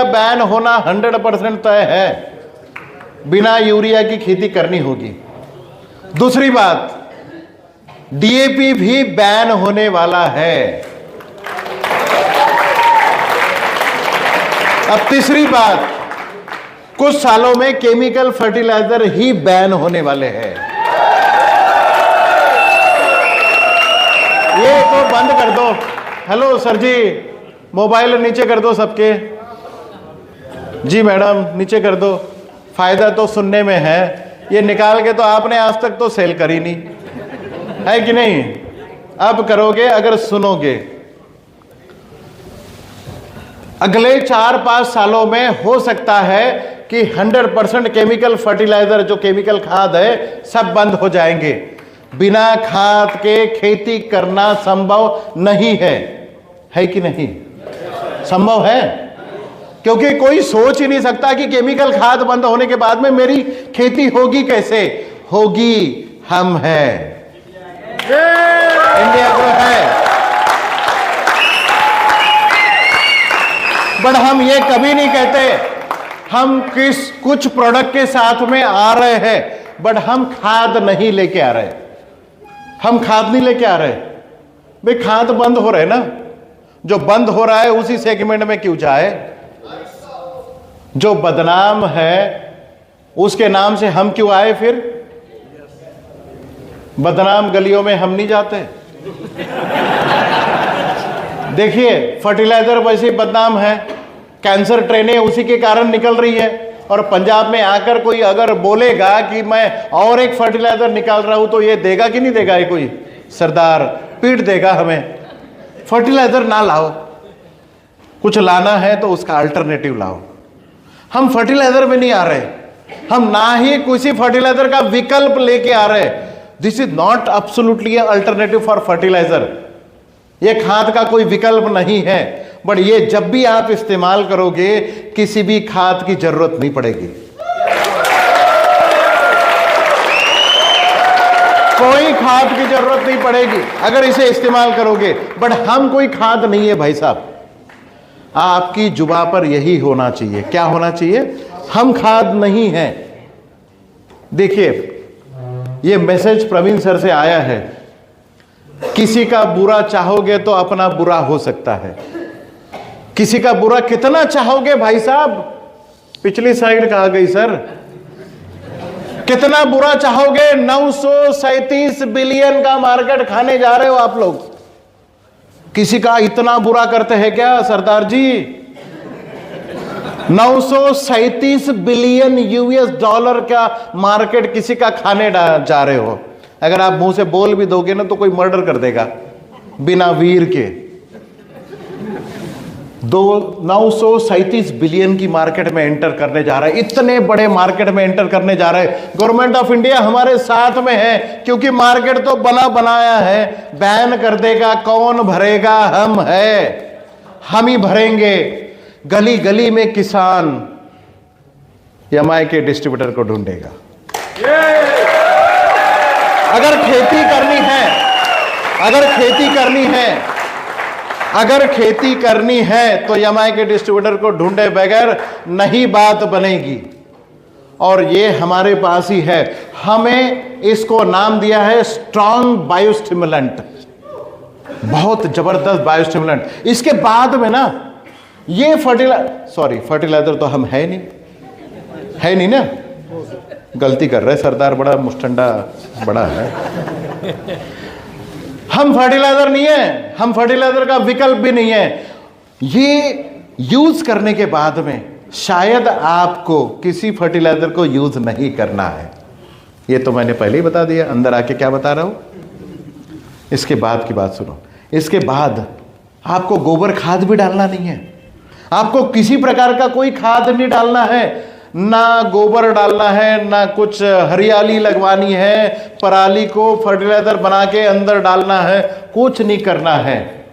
Ban होना 100% तय है, बिना यूरिया की खेती करनी होगी। दूसरी बात, डीएपी भी बैन होने वाला है। अब तीसरी बात, कुछ सालों में केमिकल फर्टिलाइजर ही बैन होने वाले हैं। ये तो बंद कर दो। हेलो सर जी, मोबाइल नीचे कर दो सबके। जी मैडम, नीचे कर दो। फायदा तो सुनने में है, ये निकाल के तो आपने आज तक तो सेल करी नहीं है कि नहीं? अब करोगे अगर सुनोगे। अगले 4-5 सालों में हो सकता है कि 100% केमिकल फर्टिलाइजर, जो केमिकल खाद है, सब बंद हो जाएंगे। बिना खाद के खेती करना संभव नहीं है कि नहीं? संभव है, क्योंकि कोई सोच ही नहीं सकता कि केमिकल खाद बंद होने के बाद में मेरी खेती होगी कैसे। होगी, हम हैं, इंडिया को है। बट हम ये कभी नहीं कहते हम कुछ प्रोडक्ट के साथ में आ रहे हैं, बट हम खाद नहीं लेके आ रहे। हम खाद नहीं लेके आ रहे भाई, खाद बंद हो रहे ना। जो बंद हो रहा है उसी सेगमेंट में क्यों जाए? जो बदनाम है उसके नाम से हम क्यों आए? फिर बदनाम गलियों में हम नहीं जाते। देखिए, फर्टिलाइजर वैसे ही बदनाम है, कैंसर ट्रेनें उसी के कारण निकल रही है। और पंजाब में आकर कोई अगर बोलेगा कि मैं और एक फर्टिलाइजर निकाल रहा हूं, तो ये देगा कि नहीं देगा? ये कोई सरदार पीट देगा हमें। फर्टिलाइजर ना लाओ, कुछ लाना है तो उसका अल्टरनेटिव लाओ। हम फर्टिलाइजर में नहीं आ रहे, हम ना ही किसी फर्टिलाइजर का विकल्प लेके आ रहे। This is not absolutely alternative for fertiliser. ये खाद का कोई विकल्प नहीं है, बट ये जब भी आप इस्तेमाल करोगे, किसी भी खाद की जरूरत नहीं पड़ेगी। कोई खाद की जरूरत नहीं पड़ेगी अगर इसे इस्तेमाल करोगे। बट हम कोई खाद नहीं है भाई साहब। आपकी जुबान पर यही होना चाहिए। क्या होना चाहिए? हम खाद नहीं हैं। देखिए, ये मैसेज प्रवीण सर से आया है। किसी का बुरा चाहोगे तो अपना बुरा हो सकता है। किसी का बुरा कितना चाहोगे भाई साहब? पिछली साइड कहा गई सर। कितना बुरा चाहोगे? 937 बिलियन का मार्केट खाने जा रहे हो आप लोग। किसी का इतना बुरा करते हैं क्या सरदार जी? 937 बिलियन यूएस डॉलर का मार्केट किसी का खाने जा रहे हो। अगर आप मुंह से बोल भी दोगे ना तो कोई मर्डर कर देगा बिना वीर के। 937 बिलियन की मार्केट में एंटर करने जा रहा है। इतने बड़े मार्केट में एंटर करने जा रहा है। गवर्नमेंट ऑफ इंडिया हमारे साथ में है, क्योंकि मार्केट तो बना बनाया है। बैन कर देगा, कौन भरेगा? हम है, हम ही भरेंगे। गली गली में किसान एमआई के डिस्ट्रीब्यूटर को ढूंढेगा। अगर खेती करनी है, अगर खेती करनी है तो एमआई के डिस्ट्रीब्यूटर को ढूंढे बगैर नहीं बात बनेगी। और ये हमारे पास ही है। हमें इसको नाम दिया है स्ट्रॉन्ग बायोस्टिमुलेंट। बहुत जबरदस्त बायोस्टिमुलेंट। इसके बाद में ना ये फर्टिलाइजर तो हम है नहीं ना। गलती कर रहे सरदार, बड़ा मुस्टंडा बड़ा है। हम फर्टिलाइजर नहीं है, हम फर्टिलाइजर का विकल्प भी नहीं है। ये यूज करने के बाद में शायद आपको किसी फर्टिलाइजर को यूज नहीं करना है। ये तो मैंने पहले ही बता दिया। अंदर आके क्या बता रहा हूं? इसके बाद की बात सुनो। इसके बाद आपको गोबर खाद भी डालना नहीं है। आपको किसी प्रकार का कोई खाद नहीं डालना है। ना गोबर डालना है, ना कुछ हरियाली लगवानी है, पराली को फर्टिलाइजर बना के अंदर डालना है, कुछ नहीं करना है।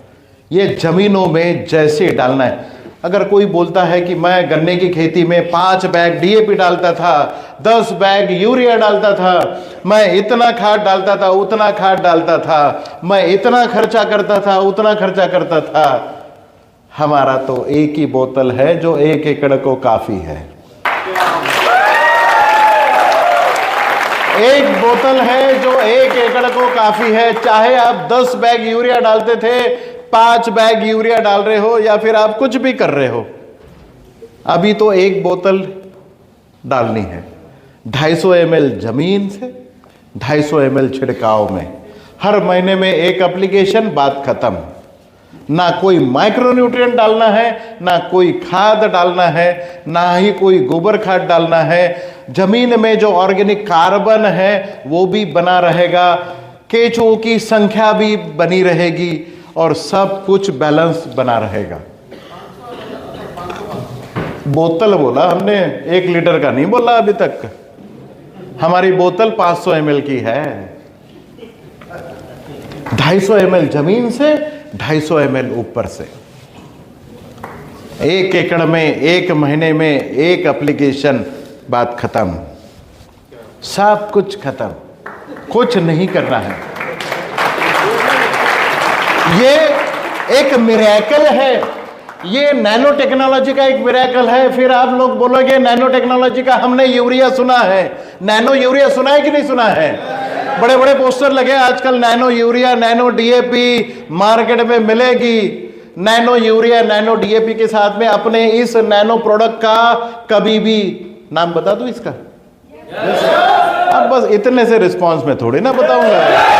ये जमीनों में जैसे डालना है। अगर कोई बोलता है कि मैं गन्ने की खेती में 5 बैग डीएपी डालता था, 10 बैग यूरिया डालता था, मैं इतना खाद डालता था, उतना खाद डालता था, मैं इतना खर्चा करता था, उतना खर्चा करता था, हमारा तो एक ही बोतल है जो 1 एकड़ को काफी है। एक बोतल है जो 1 एकड़ को काफी है। चाहे आप 10 बैग यूरिया डालते थे, 5 बैग यूरिया डाल रहे हो, या फिर आप कुछ भी कर रहे हो, अभी तो एक बोतल डालनी है। 250 ml जमीन से, 250 ml छिड़काव में, हर महीने में एक एप्लीकेशन, बात खत्म। ना कोई माइक्रोन्यूट्रिएंट डालना है, ना कोई खाद डालना है, ना ही कोई गोबर खाद डालना है। जमीन में जो ऑर्गेनिक कार्बन है वो भी बना रहेगा, केंचुओं की संख्या भी बनी रहेगी और सब कुछ बैलेंस बना रहेगा। बोतल बोला हमने, 1 लीटर का नहीं बोला अभी तक। हमारी बोतल 500 ml की है। 250 ml जमीन से, 250 ml ऊपर से। 1 एकड़ में 1 महीने में एक एप्लीकेशन, बात खत्म। सब कुछ खत्म, कुछ नहीं करना है। ये एक मिरेकल है, ये नैनो टेक्नोलॉजी का एक मिरेकल है। फिर आप लोग बोलोगे नैनो टेक्नोलॉजी का हमने यूरिया सुना है, नैनो यूरिया सुना है कि नहीं सुना है? बड़े बड़े पोस्टर लगे आजकल, nano urea, nano DAP market में मिलेगी। नैनो यूरिया, नैनो डीएपी के साथ में अपने इस नैनो प्रोडक्ट का कभी भी नाम बता दूं इसका? अब बस इतने से रिस्पांस में थोड़ी ना बताऊंगा।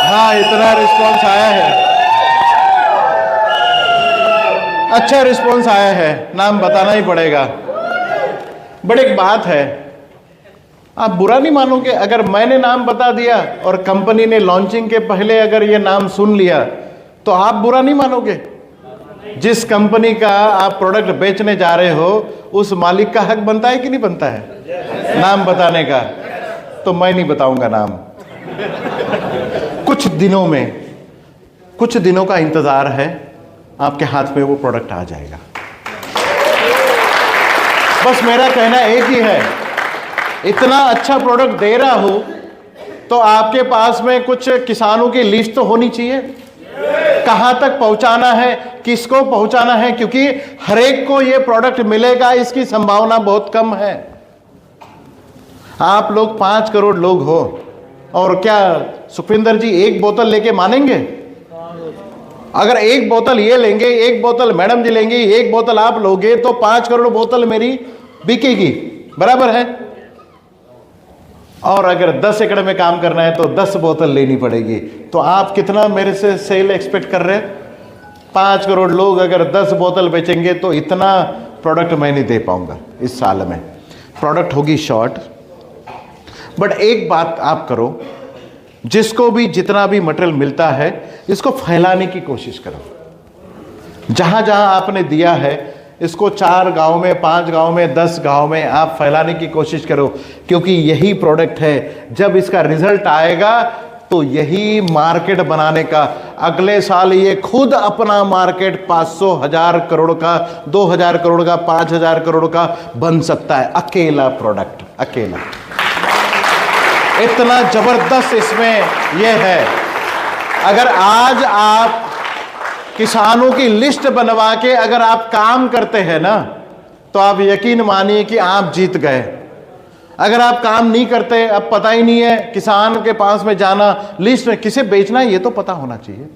हाँ, इतना रिस्पांस आया है, अच्छा रिस्पांस आया है, नाम बताना ही पड़ेगा। बड़ी एक बात है, आप बुरा नहीं मानोगे अगर मैंने नाम बता दिया और कंपनी ने लॉन्चिंग के पहले अगर ये नाम सुन लिया, तो आप बुरा नहीं मानोगे? जिस कंपनी का आप प्रोडक्ट बेचने जा रहे हो उस मालिक का हक बनता है कि नहीं बनता है नाम बताने का? तो मैं नहीं बताऊंगा नाम। कुछ दिनों का इंतजार है, आपके हाथ में वो प्रोडक्ट आ जाएगा। बस मेरा कहना एक ही है, इतना अच्छा प्रोडक्ट दे रहा हूं तो आपके पास में कुछ किसानों की लिस्ट तो होनी चाहिए, कहां तक पहुंचाना है, किसको पहुंचाना है, क्योंकि हर एक को ये प्रोडक्ट मिलेगा इसकी संभावना बहुत कम है। आप लोग 5 करोड़ लोग हो, और क्या सुखविंदर जी एक बोतल लेके मानेंगे? अगर एक बोतल ये लेंगे, एक बोतल मैडम जी लेंगे, एक बोतल आप लोगे, तो 5 करोड़ बोतल मेरी बिकेगी, बराबर है? और अगर 10 एकड़ में काम करना है तो 10 बोतल लेनी पड़ेगी। तो आप कितना मेरे से सेल एक्सपेक्ट कर रहे हैं? 5 करोड़ लोग अगर 10 बोतल बेचेंगे तो इतना प्रोडक्ट मैं नहीं दे पाऊंगा इस साल में, प्रोडक्ट होगी शॉर्ट। बट एक बात आप करो, जिसको भी जितना भी मटेरियल मिलता है इसको फैलाने की कोशिश करो। जहां जहां आपने दिया है इसको 4 गांव में, 5 गांव में, 10 गांव में आप फैलाने की कोशिश करो, क्योंकि यही प्रोडक्ट है, जब इसका रिजल्ट आएगा तो यही मार्केट बनाने का। अगले साल ये खुद अपना मार्केट 500,000 करोड़ का, 2,000 करोड़ का, 5,000 करोड़ का बन सकता है, अकेला प्रोडक्ट, अकेला। इतना जबरदस्त इसमें यह है। अगर आज आप किसानों की लिस्ट बनवा के अगर आप काम करते हैं ना, तो आप यकीन मानिए कि आप जीत गए। अगर आप काम नहीं करते, अब पता ही नहीं है किसान के पास में जाना, लिस्ट में किसे बेचना है ये तो पता होना चाहिए।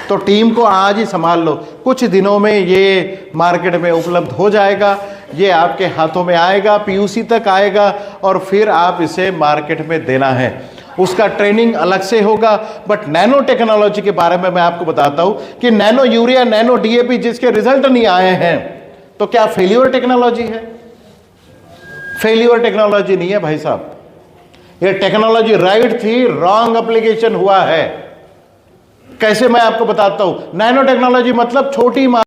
तो टीम को आज ही संभाल लो, कुछ दिनों में ये मार्केट में उपलब्ध हो जाएगा, ये आपके हाथों में आएगा, पीयूसी तक आएगा, और फिर आप इसे मार्केट में देना है। उसका ट्रेनिंग अलग से होगा। बट नैनो टेक्नोलॉजी के बारे में मैं आपको बताता हूं कि नैनो यूरिया, नैनो डीएपी जिसके रिजल्ट नहीं आए हैं, तो क्या फेल्यूर टेक्नोलॉजी है? फेल्यूर टेक्नोलॉजी नहीं है भाई साहब, ये टेक्नोलॉजी राइट थी, रॉन्ग एप्लीकेशन हुआ है। कैसे मैं आपको बताता हूं। नैनो टेक्नोलॉजी मतलब छोटी